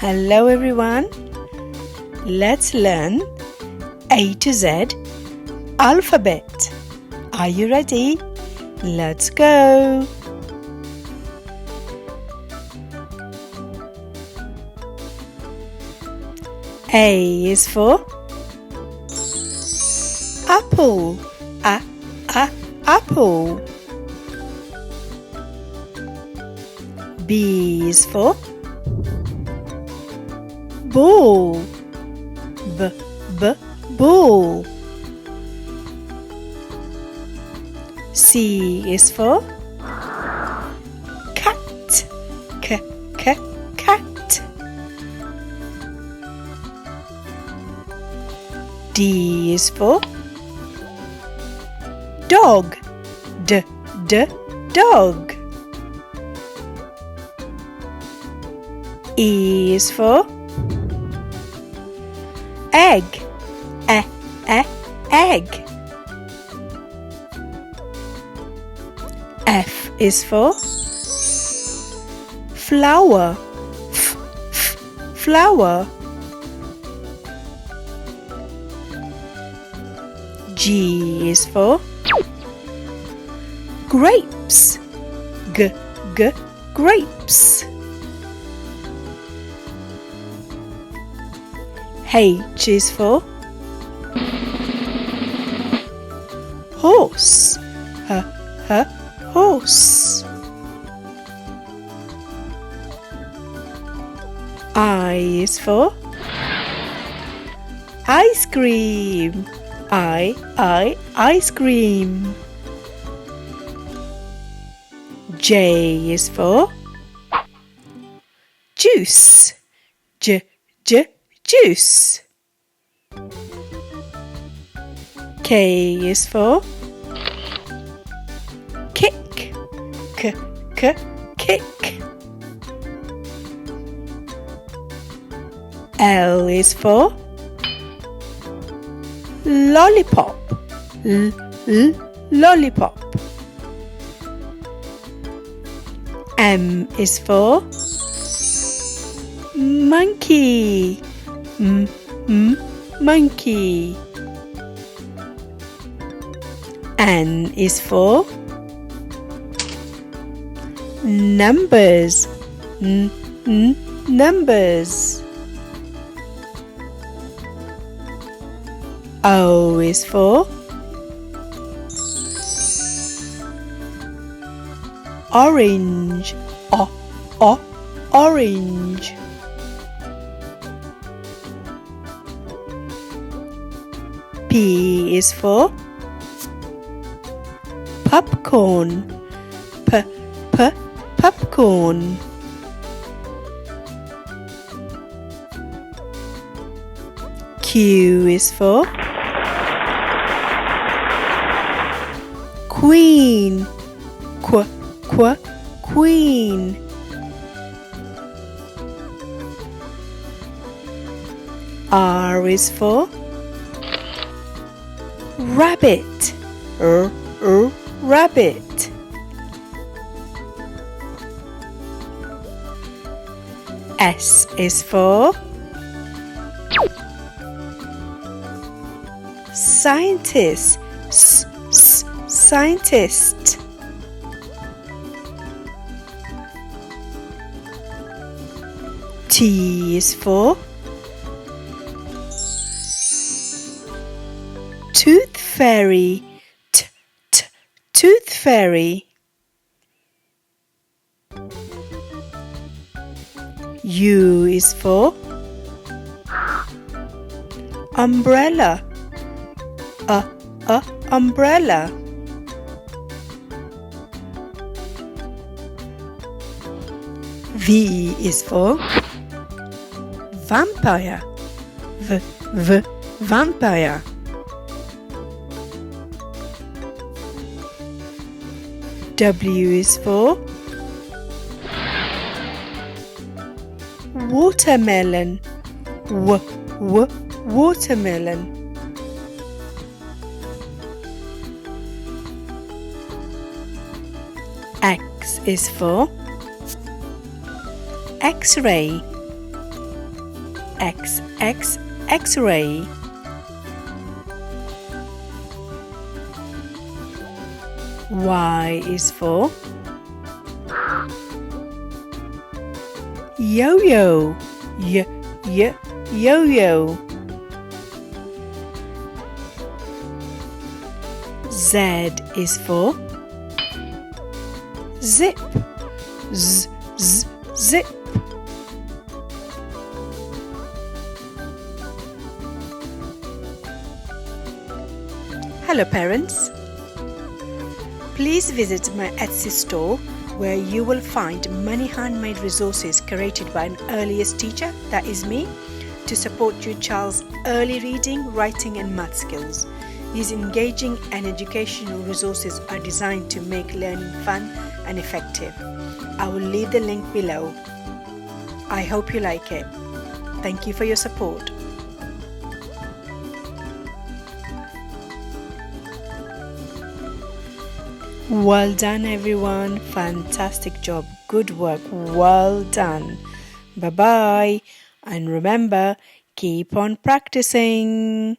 Hello everyone. Let's learn A to Z alphabet. Are you ready? Let's go. A is for apple. Apple. B is for ball. Ball. C is for cat. Cat. D is for dog. Dog. E is for egg. Egg. F is for flower. Flower. G is for grapes. Grapes. H is for horse. Horse. I is for ice cream. Ice cream. J is for juice. Juice. K is for kick. Kick. L is for lollipop. Lollipop. M is for monkey. Monkey. N is for numbers. Numbers. O is for orange. Orange. P is for popcorn. Popcorn. Q is for queen. Queen. R is for rabbit. Rabbit. S is for scientist. Scientist. T is for tooth fairy. Tooth fairy. U is for umbrella. Umbrella. V is for vampire. Vampire. W is for watermelon. Watermelon. X is for X-ray. X, X, X-ray. Y is for yo-yo. Yo-yo. Z is for zip. Zip. Hello parents. Please visit my Etsy store where you will find many handmade resources created by an earliest teacher, that is me, to support your child's early reading, writing and math skills. These engaging and educational resources are designed to make learning fun and effective. I will leave the link below. I hope you like it. Thank you for your support. Well done everyone. Fantastic job. Good work. Well done. Bye-bye. And remember, keep on practicing.